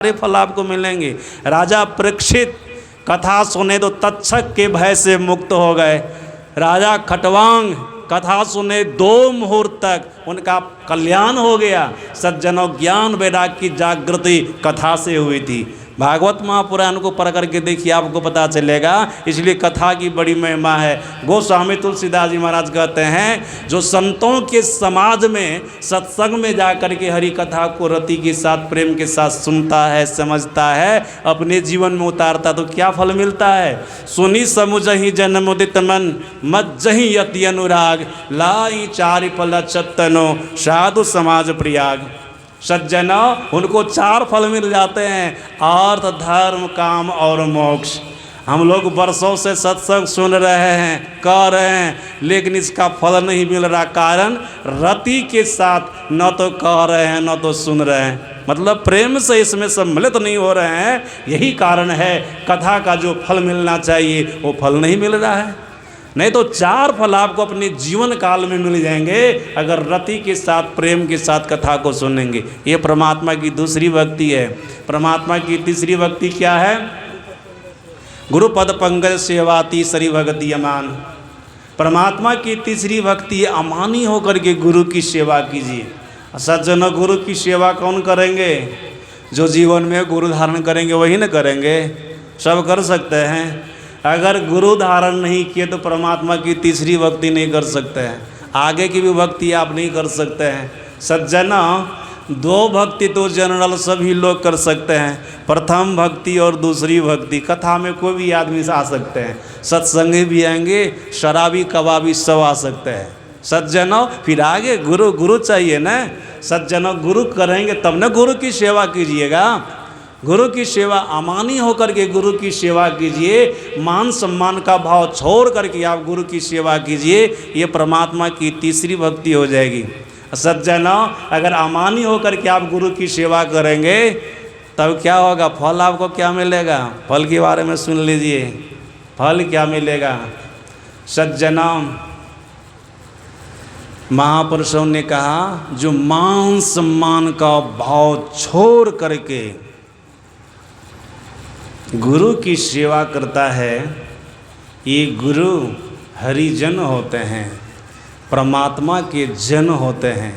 सारे फल आपको मिलेंगे। राजा परीक्षित कथा सुने तो तक्षक के भय से मुक्त हो गए। राजा खटवांग कथा सुने 2 मुहूर्त तक उनका कल्याण हो गया। सज्जनों, ज्ञान वैराग्य की जागृति कथा से हुई थी। भागवत महापुराण को पढ़ करके देखिए, आपको पता चलेगा। इसलिए कथा की बड़ी महिमा है। गोस्वामी तुलसीदास जी महाराज कहते हैं, जो संतों के समाज में सत्संग में जा कर के हरि कथा को रति के साथ प्रेम के साथ सुनता है, समझता है, अपने जीवन में उतारता, तो क्या फल मिलता है। सुनी समुझहि जन मुदित मन, मज्जहि यति अनुराग, लाई चारि फल चतनो, साधु समाज प्रियाग। सज्जनों, उनको 4 फल मिल जाते हैं, अर्थ, धर्म, काम और मोक्ष। हम लोग वर्षों से सत्संग सुन रहे हैं, कह रहे हैं, लेकिन इसका फल नहीं मिल रहा। कारण रति के साथ न तो कह रहे हैं न तो सुन रहे हैं, मतलब प्रेम से इसमें सम्मिलित नहीं हो रहे हैं। यही कारण है कथा का जो फल मिलना चाहिए वो फल नहीं मिल रहा है। नहीं तो 4 फल आपको अपने जीवन काल में मिल जाएंगे अगर रति के साथ प्रेम के साथ कथा को सुनेंगे। ये परमात्मा की दूसरी भक्ति है। परमात्मा की तीसरी भक्ति क्या है। गुरुपद पंकज सेवा तीसरी भक्ति अमान। परमात्मा की तीसरी भक्ति अमानी होकर के गुरु की सेवा कीजिए। सज्जनों, गुरु की सेवा कौन करेंगे। जो जीवन में गुरु धारण करेंगे वही न करेंगे। सब कर सकते हैं। अगर गुरु धारण नहीं किए तो परमात्मा की तीसरी भक्ति नहीं कर सकते हैं। आगे की भी भक्ति आप नहीं कर सकते हैं। सज्जनों, 2 भक्ति तो जनरल सभी लोग कर सकते हैं। प्रथम भक्ति और दूसरी भक्ति। कथा में कोई भी आदमी आ सकते हैं, सत्संगी भी आएंगे, शराबी कबाबी सब आ सकते हैं। सज्जनों, फिर आगे गुरु गुरु चाहिए ना। सज्जनों, गुरु करेंगे तब न गुरु की सेवा कीजिएगा। गुरु की सेवा अमानी होकर के गुरु की सेवा कीजिए। मान सम्मान का भाव छोड़ करके आप गुरु की सेवा कीजिए। ये परमात्मा की तीसरी भक्ति हो जाएगी। सज्जनों, अगर अमानी होकर के आप गुरु की सेवा करेंगे तब क्या होगा, फल आपको क्या मिलेगा। फल के बारे में सुन लीजिए, फल क्या मिलेगा। सज्जनों, महापुरुषों ने कहा, जो मान सम्मान का भाव छोड़ करके गुरु की सेवा करता है, ये गुरु हरिजन होते हैं, परमात्मा के जन होते हैं।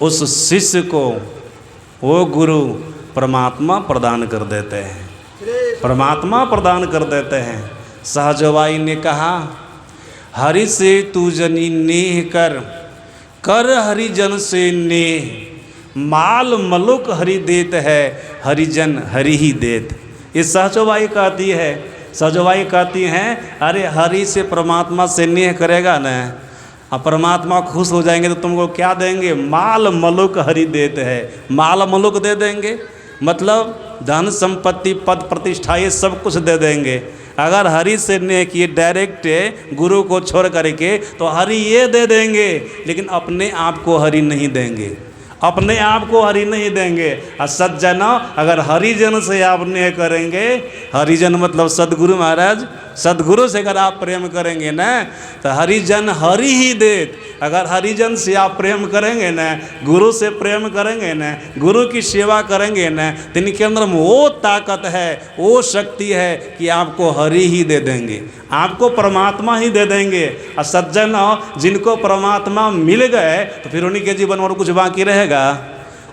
उस शिष्य को वो गुरु परमात्मा प्रदान कर देते हैं, परमात्मा प्रदान कर देते हैं। सहजबाई ने कहा, हरि से तू जनी नेह कर, कर हरिजन से नेह, माल मलुक हरि देत है, हरिजन हरि ही देत। ये सहजबाई कहती है। सहजबाई कहती हैं, अरे हरि से परमात्मा से नेह करेगा न, अब परमात्मा खुश हो जाएंगे तो तुमको क्या देंगे, माल मलुक हरि देते है। माल मलुक दे देंगे, मतलब धन संपत्ति पद प्रतिष्ठा ये सब कुछ दे देंगे। अगर हरि से नेह किए डायरेक्ट गुरु को छोड़ करके तो हरि ये दे देंगे, लेकिन अपने आप को हरि नहीं देंगे, अपने आप को हरि नहीं देंगे। और सज्जनों, अगर हरिजन से आप नेह करेंगे, हरिजन मतलब सदगुरु महाराज, सदगुरु से अगर आप प्रेम करेंगे ना तो हरिजन हरि ही देत। अगर हरिजन से आप प्रेम करेंगे ना, गुरु से प्रेम करेंगे ना, गुरु की सेवा करेंगे ना, तो इनके अंदर वो ताकत है, वो शक्ति है कि आपको हरि ही दे देंगे, आपको परमात्मा ही दे देंगे। और सज्जनों, जिनको परमात्मा मिल गए तो फिर उनके जीवन में और कुछ बाकी रहेगा,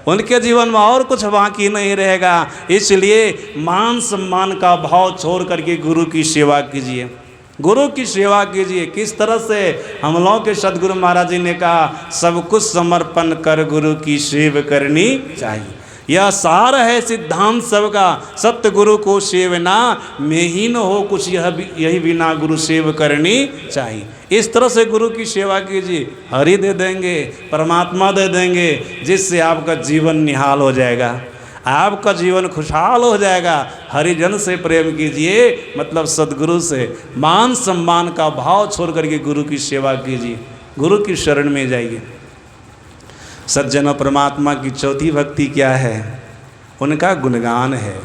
उनके जीवन में और कुछ बाकी नहीं रहेगा। इसलिए मान सम्मान का भाव छोड़ करके गुरु की सेवा कीजिए, गुरु की सेवा कीजिए। किस तरह से, हम लोगों के सदगुरु महाराज जी ने कहा, सब कुछ समर्पण कर गुरु की सेवा करनी चाहिए। यह सार है सिद्धांत सबका, सत्य गुरु को सेवना, में ही न हो कुछ यही बिना गुरु सेव करनी चाहिए। इस तरह से गुरु की सेवा कीजिए, हरि दे देंगे, परमात्मा दे देंगे, जिससे आपका जीवन निहाल हो जाएगा, आपका जीवन खुशहाल हो जाएगा। हरिजन से प्रेम कीजिए, मतलब सदगुरु से मान सम्मान का भाव छोड़ करके गुरु की सेवा कीजिए, गुरु की शरण में जाइए। सज्जनों, परमात्मा की चौथी भक्ति क्या है, उनका गुणगान है।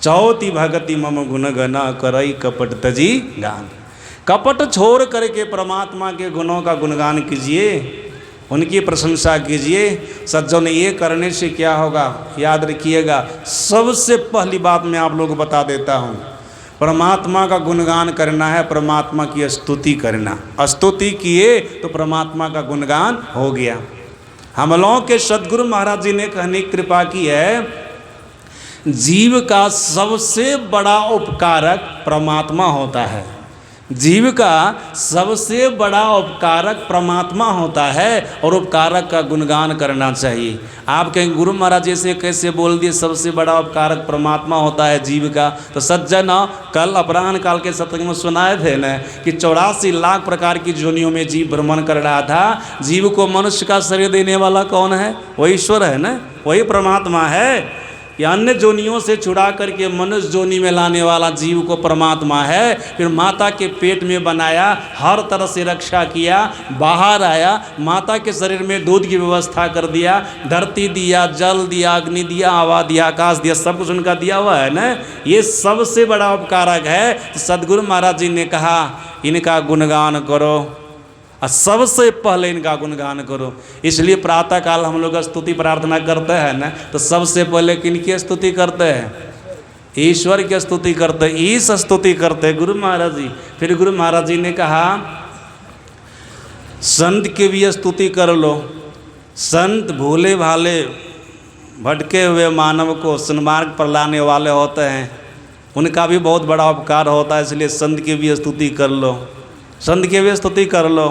चौथी भक्ति मम गुणगना करई कपट तजी गान। कपट छोड़ करके परमात्मा के गुणों का गुणगान कीजिए। उनकी प्रशंसा कीजिए। सज्जन, ये करने से क्या होगा याद रखिएगा। सबसे पहली बात मैं आप लोगों को बता देता हूँ, परमात्मा का गुणगान करना है, परमात्मा की स्तुति करना। स्तुति किए तो परमात्मा का गुणगान हो गया। हम लोगों के सदगुरु महाराज जी ने कहने की कृपा की है, जीव का सबसे बड़ा उपकारक परमात्मा होता है। जीव का सबसे बड़ा उपकारक परमात्मा होता है और उपकारक का गुणगान करना चाहिए। आप कहेंगे गुरु महाराज जैसे कैसे बोल दिए सबसे बड़ा उपकारक परमात्मा होता है जीव का। तो सज्जन, कल अपराह्न काल के सत्संग में सुनाए थे न कि 84 लाख प्रकार की जोनियों में जीव भ्रमण कर रहा था। जीव को मनुष्य का शरीर देने वाला कौन है? वही ईश्वर है ना, वही परमात्मा है। या अन्य जोनियों से छुड़ा करके मनुष्य जोनी में लाने वाला जीव को परमात्मा है। फिर माता के पेट में बनाया, हर तरह से रक्षा किया, बाहर आया, माता के शरीर में दूध की व्यवस्था कर दिया, धरती दिया, जल दिया, अग्नि दिया, हवा दिया, आकाश दिया, सब कुछ उनका दिया हुआ है ना। ये सबसे बड़ा उपकारक है। सदगुरु महाराज जी ने कहा इनका गुणगान करो और सबसे पहले इनका गुणगान करो। इसलिए प्रातः काल हम लोग स्तुति प्रार्थना करते हैं ना, तो सबसे पहले किनकी स्तुति करते हैं? ईश्वर की स्तुति करते हैं, ईश स्तुति करते हैं गुरु महाराज जी। फिर गुरु महाराज जी ने कहा संत की भी स्तुति कर लो। संत भोले भाले भटके हुए मानव को सन्मार्ग पर लाने वाले होते हैं, उनका भी बहुत बड़ा उपकार होता है। इसलिए संत की भी स्तुति कर लो, संत की भी स्तुति कर लो।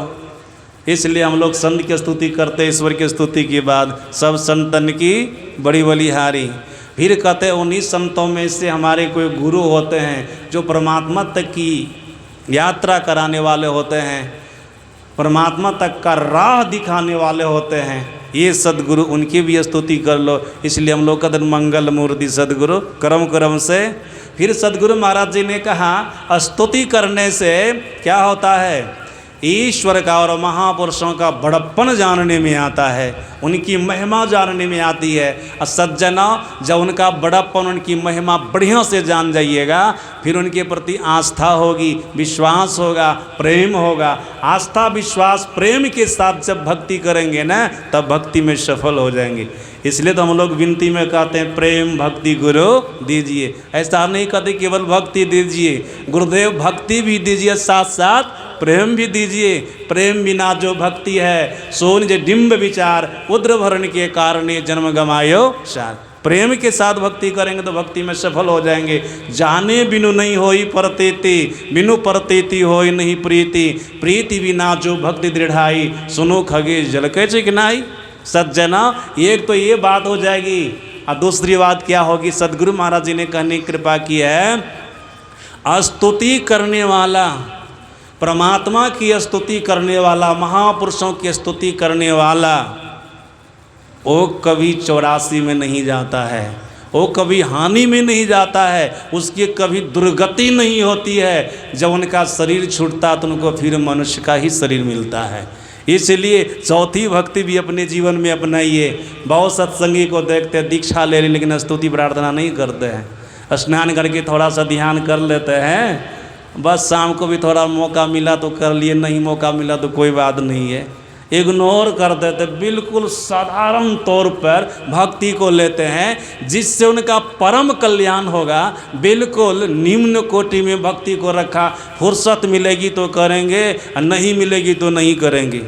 इसलिए हम लोग संत की स्तुति करते, ईश्वर की स्तुति के बाद सब संतन की बड़ी बलिहारी। फिर कहते उन्हीं संतों में से हमारे कोई गुरु होते हैं जो परमात्मा तक की यात्रा कराने वाले होते हैं, परमात्मा तक का राह दिखाने वाले होते हैं। ये सदगुरु, उनकी भी स्तुति कर लो। इसलिए हम लोग कहते मंगल मूर्ति सदगुरु करम करम से। फिर सदगुरु महाराज जी ने कहा स्तुति करने से क्या होता है? ईश्वर का और महापुरुषों का बड़प्पन जानने में आता है, उनकी महिमा जानने में आती है। और सज्जना, जब उनका बड़प्पन, उनकी महिमा बढ़िया से जान जाइएगा, फिर उनके प्रति आस्था होगी, विश्वास होगा, प्रेम होगा। आस्था, विश्वास, प्रेम के साथ जब भक्ति करेंगे ना, तब भक्ति में सफल हो जाएंगे। इसलिए तो हम लोग विनती में कहते हैं प्रेम भक्ति गुरु दीजिए। ऐसा नहीं कहते केवल भक्ति दीजिए, गुरुदेव भक्ति भी दीजिए, साथ साथ प्रेम भी दीजिए। प्रेम बिना जो भक्ति है सो निज डिम्ब विचार, उद्र भरण के कारण जन्म गमायो सार। प्रेम के साथ भक्ति करेंगे तो भक्ति में सफल हो जाएंगे। जाने बिनु नहीं होई परतेति, बिनु परतेति होई नहीं प्रीति, प्रीति बिना जो भक्ति दृढ़ाई, सुनो खगे जलके चिकनाई। सज्जना, एक तो ये बात हो जाएगी, और दूसरी बात क्या होगी? सदगुरु महाराज जी ने कहने की कृपा की है, स्तुति करने वाला, परमात्मा की स्तुति करने वाला, महापुरुषों की स्तुति करने वाला, वो कभी 84 में नहीं जाता है, वो कभी हानि में नहीं जाता है, उसकी कभी दुर्गति नहीं होती है। जब उनका शरीर छूटता तो उनको फिर मनुष्य का ही शरीर मिलता है। इसलिए चौथी भक्ति भी अपने जीवन में अपनाइए। बहुत सत्संगी को देखते हैं दीक्षा ले लेकिन स्तुति प्रार्थना नहीं करते हैं। स्नान करके थोड़ा सा ध्यान कर लेते हैं, बस शाम को भी थोड़ा मौका मिला तो कर लिए, नहीं मौका मिला तो कोई बात नहीं है, इग्नोर कर देते। बिल्कुल साधारण तौर पर भक्ति को लेते हैं जिससे उनका परम कल्याण होगा। बिल्कुल निम्न कोटि में भक्ति को रखा, फुर्सत मिलेगी तो करेंगे, नहीं मिलेगी तो नहीं करेंगे।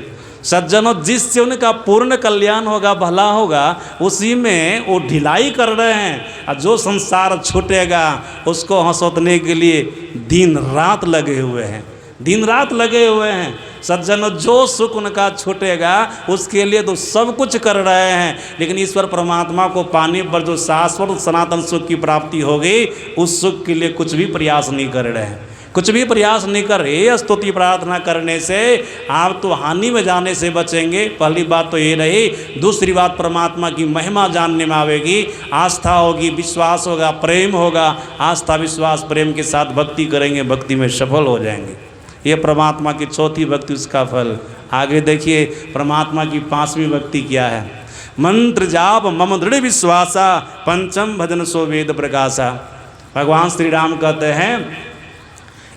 सज्जनों, जिससे उनका पूर्ण कल्याण होगा, भला होगा, उसी में वो ढिलाई कर रहे हैं। और जो संसार छूटेगा उसको हंसोतने के लिए दिन रात लगे हुए हैं, दिन रात लगे हुए हैं। सज्जनों, जो सुख उनका छूटेगा उसके लिए तो सब कुछ कर रहे हैं, लेकिन ईश्वर परमात्मा को पाने पर जो शाश्वत सनातन सुख की प्राप्ति होगी, उस सुख के लिए कुछ भी प्रयास नहीं कर रहे हैं, कुछ भी प्रयास नहीं कर रहे। स्तुति प्रार्थना करने से आप तो हानि में जाने से बचेंगे, पहली बात तो ये रही। दूसरी बात, परमात्मा की महिमा जानने में आवेगी, आस्था होगी, विश्वास होगा, प्रेम होगा। आस्था, विश्वास, प्रेम के साथ भक्ति करेंगे, भक्ति में सफल हो जाएंगे। ये परमात्मा की चौथी भक्ति, उसका फल। आगे देखिए परमात्मा की 5वीं भक्ति क्या है। मंत्र जाप मम दृढ़ विश्वासा, पंचम भजन सो वेद प्रकाशा। भगवान श्री राम कहते हैं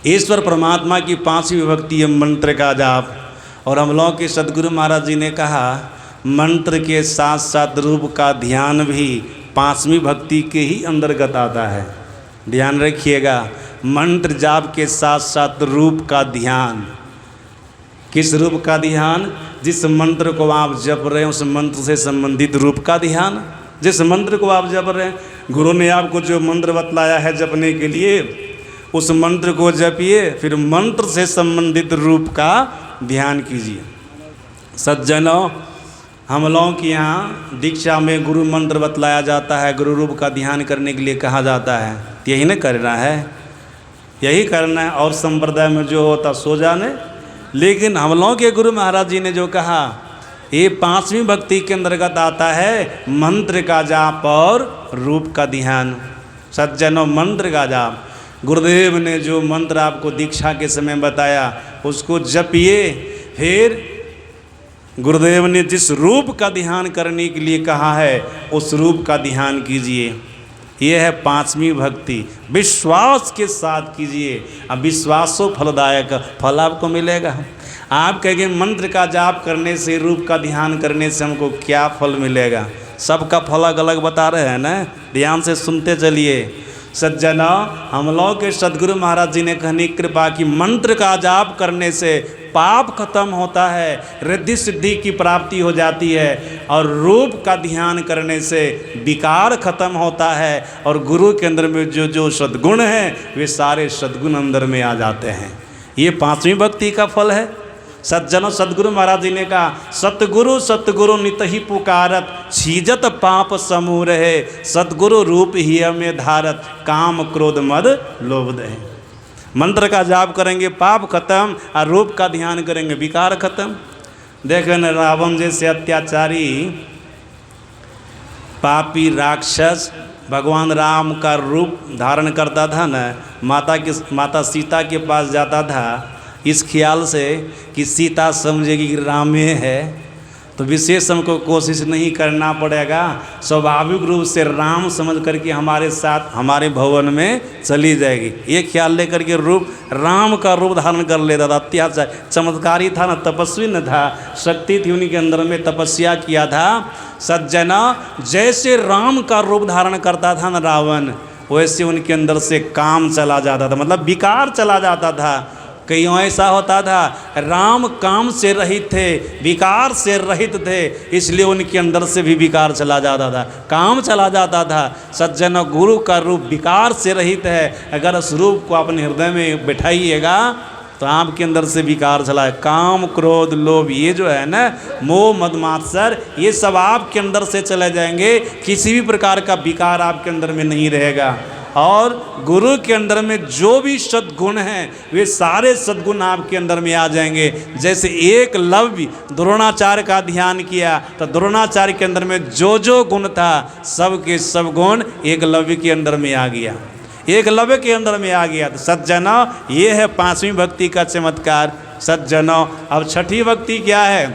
ईश्वर परमात्मा की 5वीं भक्ति है मंत्र का जाप। और हम लोगों के सदगुरु महाराज जी ने कहा मंत्र के साथ साथ रूप का ध्यान भी पांचवी भक्ति के ही अंतर्गत आता है। ध्यान रखिएगा, मंत्र जाप के साथ साथ रूप का ध्यान। किस रूप का ध्यान? जिस मंत्र को आप जप रहे हैं उस मंत्र से संबंधित रूप का ध्यान। जिस मंत्र को आप जप रहे हैं, गुरु ने आपको जो मंत्र बतलाया है जपने के लिए, उस मंत्र को जपिए, फिर मंत्र से संबंधित रूप का ध्यान कीजिए। सज्जनों, हम लोगों के यहाँ दीक्षा में गुरु मंत्र बतलाया जाता है, गुरु रूप का ध्यान करने के लिए कहा जाता है। यही न करना है, यही करना है। और संप्रदाय में जो होता सो जाने। लेकिन हम लोगों के गुरु महाराज जी ने जो कहा, ये पांचवी भक्ति के अंतर्गत आता है मंत्र का जाप और रूप का ध्यान। सज्जनों, मंत्र का जाप, गुरुदेव ने जो मंत्र आपको दीक्षा के समय बताया उसको जपिए। फिर गुरुदेव ने जिस रूप का ध्यान करने के लिए कहा है उस रूप का ध्यान कीजिए। यह है पांचवी भक्ति। विश्वास के साथ कीजिए, अब विश्वासो फलदायक, फल आपको मिलेगा। आप कहेंगे मंत्र का जाप करने से, रूप का ध्यान करने से हमको क्या फल मिलेगा? सबका फल अलग अलग बता रहे हैं ना, ध्यान से सुनते चलिए। सज्जना, हम लोग के सदगुरु महाराज जी ने कहने कृपा की मंत्र का जाप करने से पाप खत्म होता है, रिद्धि सिद्धि की प्राप्ति हो जाती है, और रूप का ध्यान करने से विकार खत्म होता है, और गुरु के अंदर में जो जो सद्गुण हैं वे सारे सद्गुण अंदर में आ जाते हैं। ये पांचवी भक्ति का फल है। सज्जनों, सदगुरु महाराज जी ने कहा, सतगुरु सतगुरु नित ही पुकारत, छीजत पाप समूह रहे, सतगुरु रूप ही हमें धारत, काम क्रोध मद लोभ दहे। मंत्र का जाप करेंगे पाप खत्म, और रूप का ध्यान करेंगे विकार खत्म। देखें न, रावण जैसे अत्याचारी पापी राक्षस भगवान राम का रूप धारण करता था न, माता सीता के पास जाता था इस ख्याल से कि सीता समझेगी कि रामे है, तो विशेष हमको कोशिश नहीं करना पड़ेगा, स्वाभाविक रूप से राम समझ करके हमारे साथ हमारे भवन में चली जाएगी। ये ख्याल लेकर के रूप राम का रूप धारण कर लेता था। अत्याचार चमत्कारी था ना, तपस्वी न था, शक्ति थी उन्हीं के अंदर में, तपस्या किया था। सज्जना, जैसे राम का रूप धारण करता था न रावण, वैसे उनके अंदर से काम चला जाता था, मतलब विकार चला जाता था। कईयों ऐसा होता था, राम काम से रहित थे, विकार से रहित थे, इसलिए उनके अंदर से भी विकार चला जाता था, काम चला जाता था। सज्जन, गुरु का रूप विकार से रहित है, अगर उस रूप को अपने हृदय में बैठाइएगा तो आपके अंदर से विकार चला है। काम क्रोध लोभ, ये जो है ना, मोह मद मात्सर, ये सब आपके अंदर से चले जाएंगे, किसी भी प्रकार का विकार आपके अंदर में नहीं रहेगा। और गुरु के अंदर में जो भी सद्गुण हैं वे सारे सद्गुण आपके अंदर में आ जाएंगे। जैसे एकलव्य द्रोणाचार्य का ध्यान किया तो द्रोणाचार्य के अंदर में जो जो गुण था सब के सब गुण एकलव्य के अंदर में आ गया, एकलव्य के अंदर में आ गया। तो सज्जनों, ये है पांचवी भक्ति का चमत्कार। सज्जनों, अब छठी भक्ति क्या है?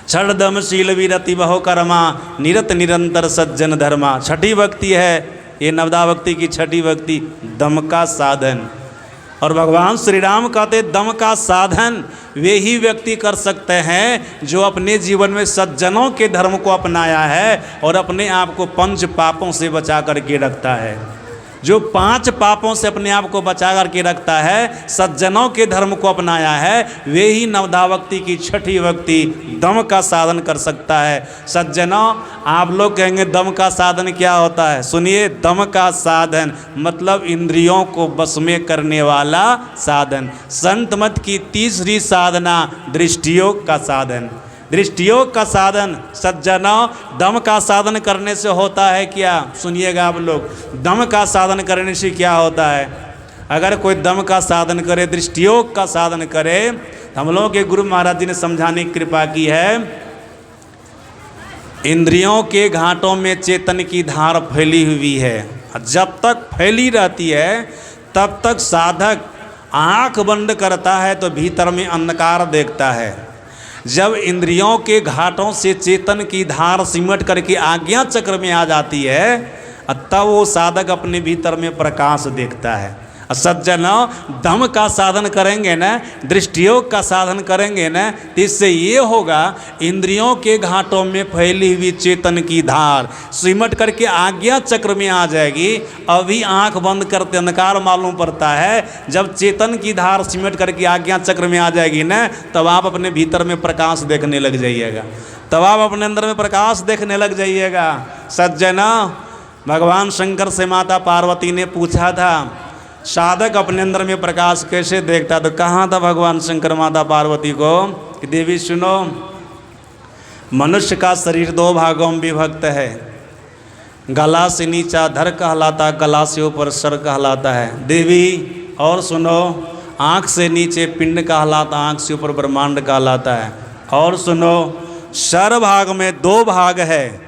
छठदम शील विरति बहु कर्मा, निरत निरंतर सज्जन धर्मा। छठी भक्ति है, ये नवदा भक्ति की छठी भक्ति, दम का साधन। और भगवान श्री राम कहते दम का साधन वे ही व्यक्ति कर सकते हैं जो अपने जीवन में सज्जनों के धर्म को अपनाया है और अपने आप को पंच पापों से बचा करके रखता है। जो 5 पापों से अपने आप को बचा करके रखता है, सज्जनों के धर्म को अपनाया है, वे ही नवदा भक्ति की छठी भक्ति दम का साधन कर सकता है। सज्जनों, आप लोग कहेंगे दम का साधन क्या होता है? सुनिए, दम का साधन मतलब इंद्रियों को बस में करने वाला साधन। संत मत की तीसरी साधना दृष्टियोग का साधन। दृष्टियोग का साधन सज्जनों, दम का साधन करने से होता है क्या? सुनिएगा आप लोग, दम का साधन करने से क्या होता है? अगर कोई दम का साधन करे, दृष्टियोग का साधन करे, तो हम लोगों के गुरु महाराज जी ने समझाने की कृपा की है, इंद्रियों के घाटों में चेतन की धार फैली हुई है। जब तक फैली रहती है तब तक साधक आँख बंद करता है तो भीतर में अंधकार देखता है। जब इंद्रियों के घाटों से चेतन की धार सिमट करके आज्ञा चक्र में आ जाती है, तब वो साधक अपने भीतर में प्रकाश देखता है। सज्जनों, दम का साधन करेंगे ना, दृष्टियोग का साधन करेंगे ना, तो इससे ये होगा इंद्रियों के घाटों में फैली हुई चेतन की धार सिमट करके आज्ञा चक्र में आ जाएगी। अभी आंख बंद करते अंधकार मालूम पड़ता है, जब चेतन की धार सिमट करके आज्ञा चक्र में आ जाएगी ना, तब आप अपने भीतर में प्रकाश देखने लग जाइएगा, तब आप अपने अंदर में प्रकाश देखने लग जाइएगा। सज्जनों, भगवान शंकर से माता पार्वती ने पूछा था साधक अपने अंदर में प्रकाश कैसे देखता, तो कहाँ था भगवान शंकर माता पार्वती को कि देवी सुनो, मनुष्य का शरीर दो भागों में विभक्त है, गला से नीचा धर कहलाता, गला से ऊपर सर कहलाता है। देवी और सुनो, आँख से नीचे पिंड कहलाता, आँख से ऊपर ब्रह्मांड कहलाता है। और सुनो, सर भाग में दो भाग है,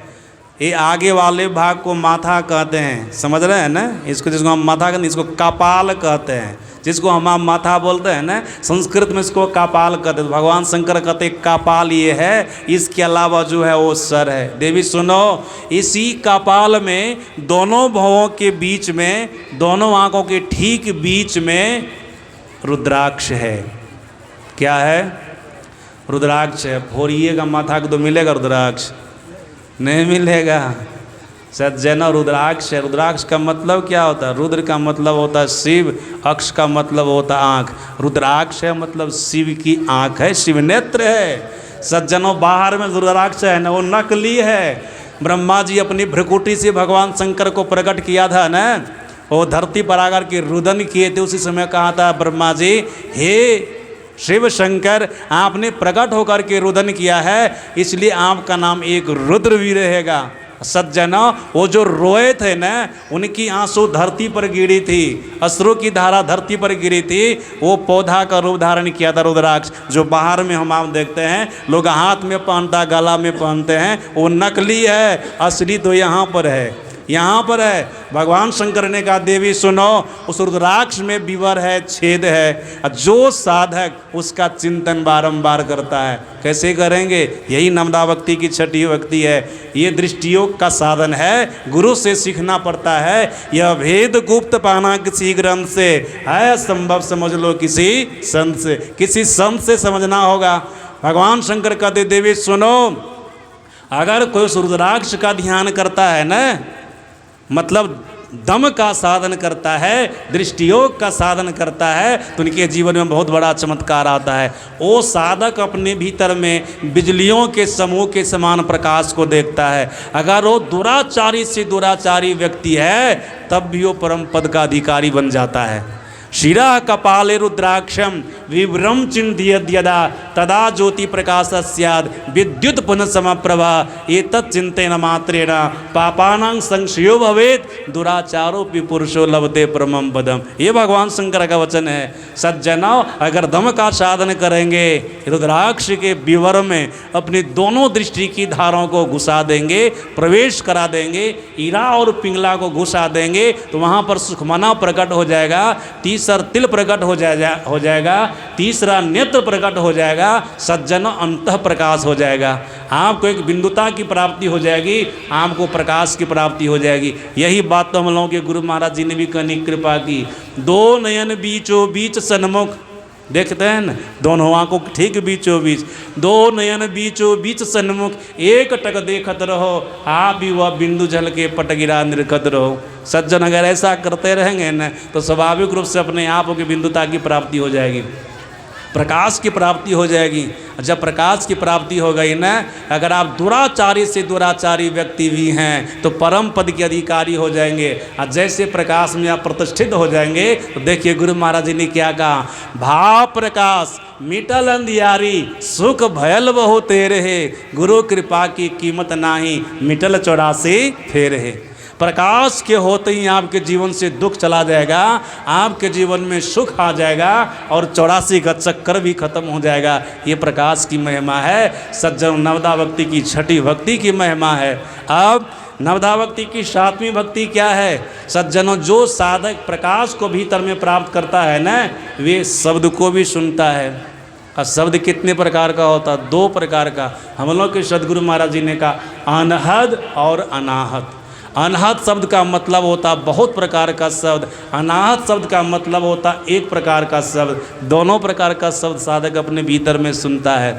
ये आगे वाले भाग को माथा कहते हैं, समझ रहे हैं ना, इसको जिसको हम माथा कहते हैं इसको कपाल कहते हैं, जिसको हम माथा बोलते हैं ना, संस्कृत में इसको कपाल कहते हैं। भगवान शंकर कहते हैं कपाल ये है, इसके अलावा जो है वो सर है। देवी सुनो, इसी कपाल में दोनों भवों के बीच में, दोनों आँखों के ठीक बीच में रुद्राक्ष है। क्या है? रुद्राक्ष है। फोड़िएगा माथा को तो मिलेगा रुद्राक्ष? नहीं मिलेगा। सज्जनों, रुद्राक्ष है। रुद्राक्ष का मतलब क्या होता है? रुद्र का मतलब होता है शिव, अक्ष का मतलब होता है आँख। रुद्राक्ष है मतलब शिव की आँख है, शिव नेत्र है। सज्जनों, बाहर में रुद्राक्ष है ना, वो नकली है। ब्रह्मा जी अपनी भ्रकुटी से भगवान शंकर को प्रकट किया था ना, वो धरती पर आकर के रुदन किए थे। उसी समय कहा था ब्रह्मा जी, हे शिव शंकर, आपने प्रकट होकर के रुदन किया है, इसलिए आपका नाम एक रुद्र भी रहेगा। सज्जनों, वो जो रोए थे ना, उनकी आंसू धरती पर गिरी थी, अश्रु की धारा धरती पर गिरी थी, वो पौधा का रूप धारण किया था रुद्राक्ष। जो बाहर में हम आप देखते हैं, लोग हाथ में पहनता, गला में पहनते हैं, वो नकली है, असली तो यहाँ पर है, यहाँ पर है। भगवान शंकर ने कहा देवी सुनो, उस रुद्राक्ष में विवर है, छेद है, जो साधक उसका चिंतन बारंबार करता है। कैसे करेंगे? यही नमदाभक्ति की छठी भक्ति है। ये दृष्टियोग का साधन है, गुरु से सीखना पड़ता है। यह भेद गुप्त पाना किसी ग्रंथ से है, संभव समझ लो किसी संत से, किसी संत से समझना होगा। भगवान शंकर कहते देवी सुनो, अगर कोई रुद्राक्ष का ध्यान करता है ना, मतलब दम का साधन करता है, दृष्टियोग का साधन करता है, तो उनके जीवन में बहुत बड़ा चमत्कार आता है। वो साधक अपने भीतर में बिजलियों के समूह के समान प्रकाश को देखता है। अगर वो दुराचारी से दुराचारी व्यक्ति है, तब भी वो परम पद का अधिकारी बन जाता है। शिरा कपाले रुद्राक्षम विभ्रम चिंत्यदा तदा ज्योति प्रकाश स्याद विद्युत पुनः समप्रभा एतत् चिंतेन मात्रेण पापानां संशयो भवेत दुराचारो पुरुषो लभते परमं पदम। ये भगवान शंकर का वचन है। सज्जनों, अगर दम का साधन करेंगे, रुद्राक्ष के विवर में अपनी दोनों दृष्टि की धाराओं को घुसा देंगे, प्रवेश करा देंगे, ईरा और पिंगला को घुसा देंगे, तो वहाँ पर सुखमना प्रकट हो जाएगा, तीसरा तिल प्रकट हो जाएगा, तीसरा नेत्र प्रकट हो जाएगा, सज्जनों अंतः प्रकाश हो जाएगा। आपको एक बिंदुता की प्राप्ति हो जाएगी, आपको प्रकाश की प्राप्ति हो जाएगी। यही बात तो हम लोगों के गुरु महाराज जी ने भी करनी कृपा की। दो नयन बीचों बीच सन्मुख, देखते हैं ना, दोनों आंखों ठीक बीचों बीच, दो नयन बीचों बीच सन्मुख, एक टक देखत रहो, आप भी वह बिंदु जल के पट गिरा निरखत रहो। सज्जन अगर ऐसा करते रहेंगे न, तो स्वाभाविक रूप से अपने आप की बिंदुता की प्राप्ति हो जाएगी, प्रकाश की प्राप्ति हो जाएगी। जब प्रकाश की प्राप्ति हो गई ना, अगर आप दुराचारी से दुराचारी व्यक्ति भी हैं, तो परम पद के अधिकारी हो जाएंगे। और जैसे प्रकाश में आप प्रतिष्ठित हो जाएंगे, तो देखिए गुरु महाराज जी ने क्या कहा, भाव प्रकाश मिटल अंधियारी सुख भयल बहु तेरे है, गुरु कृपा की कीमत नाही मिटल 84 फेर है। प्रकाश के होते ही आपके जीवन से दुख चला जाएगा, आपके जीवन में सुख आ जाएगा, और 84 का चक्कर भी खत्म हो जाएगा। ये प्रकाश की महिमा है। सज्जन, नवदा भक्ति की छठी भक्ति की महिमा है। अब नवदा भक्ति की 7वीं भक्ति क्या है? सज्जनों, जो साधक प्रकाश को भीतर में प्राप्त करता है ना, वे शब्द को भी सुनता है। और शब्द कितने प्रकार का होता है? 2 प्रकार का। हम लोग के सदगुरु महाराज जी ने कहा, अनहद और अनाहत। अनाहत शब्द का मतलब होता बहुत प्रकार का शब्द, अनाहत शब्द का मतलब होता एक प्रकार का शब्द। दोनों प्रकार का शब्द साधक अपने भीतर में सुनता है।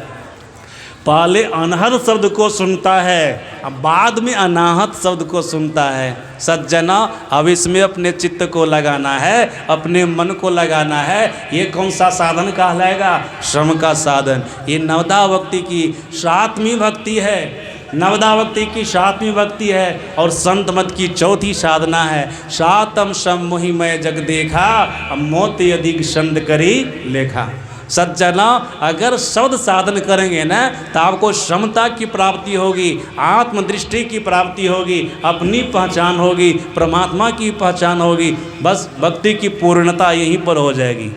पहले अनाहत शब्द को सुनता है, अब बाद में अनाहत शब्द को सुनता है। सज्जना, अब इसमें अपने चित्त को लगाना है, अपने मन को लगाना है। ये कौन सा साधन कहलाएगा? श्रम का साधन। ये नवदा भक्ति की सातवीं भक्ति है, नवदा भक्ति की सातवीं भक्ति है और संत मत की चौथी साधना है। सातम सम मोहि मैं जग देखा, मोति अधिक संत करी लेखा। सज्जना, अगर शब्द साधन करेंगे ना तो आपको क्षमता की प्राप्ति होगी, आत्मदृष्टि की प्राप्ति होगी, अपनी पहचान होगी, परमात्मा की पहचान होगी। बस भक्ति की पूर्णता यहीं पर हो जाएगी,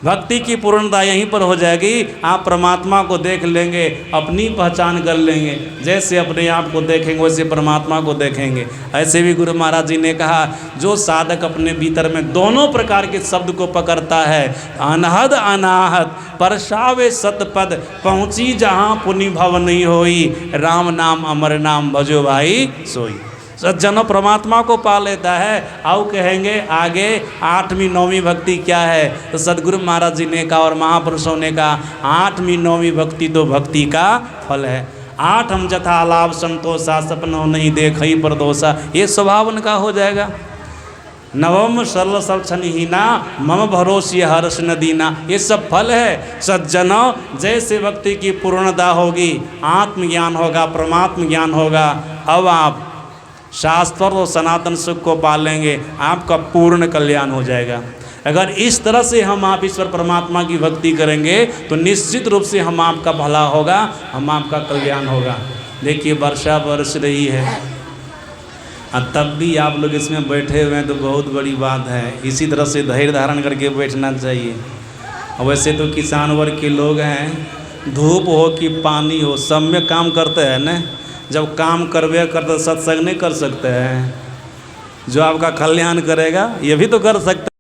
भक्ति की पूर्णता यहीं पर हो जाएगी। आप परमात्मा को देख लेंगे, अपनी पहचान कर लेंगे। जैसे अपने आप को देखेंगे वैसे परमात्मा को देखेंगे। ऐसे भी गुरु महाराज जी ने कहा, जो साधक अपने भीतर में दोनों प्रकार के शब्द को पकड़ता है, अनहद अनाहत परसावे सतपद, पहुँची जहाँ पुनि भव नहीं होई, राम नाम अमर नाम भजो भाई सोई। सज्जनों, परमात्मा को पा लेता है। आओ कहेंगे आगे 8वीं 9वीं भक्ति क्या है, तो सदगुरु महाराज जी ने कहा और महापुरुषों ने कहा, 8वीं 9वीं भक्ति तो भक्ति का फल है। 8 हम जथा लाभ संतोषा, सपनों नहीं देखई परदोषा, ये स्वभाव उनका हो जाएगा। नवम सरल सब छनहीना, मम भरोसे हर्ष न दीना, ये सब फल है। सज्जनों, जैसे भक्ति की पूर्णता होगी, आत्मज्ञान होगा, परमात्म ज्ञान होगा, अब आप शाश्वत और सनातन सुख को पालेंगे, आपका पूर्ण कल्याण हो जाएगा। अगर इस तरह से हम आप ईश्वर परमात्मा की भक्ति करेंगे तो निश्चित रूप से हम आपका भला होगा, हम आपका कल्याण होगा। देखिए वर्षा बरस रही है और तब भी आप लोग इसमें बैठे हुए हैं तो बहुत बड़ी बात है। इसी तरह से धैर्य धारण करके बैठना चाहिए। वैसे तो किसान वर्ग के लोग हैं, धूप हो कि पानी हो सब में काम करते हैं न। जब काम करवे करते सत्संग नहीं कर सकते हैं, जो आपका कल्याण करेगा ये भी तो कर सकते हैं।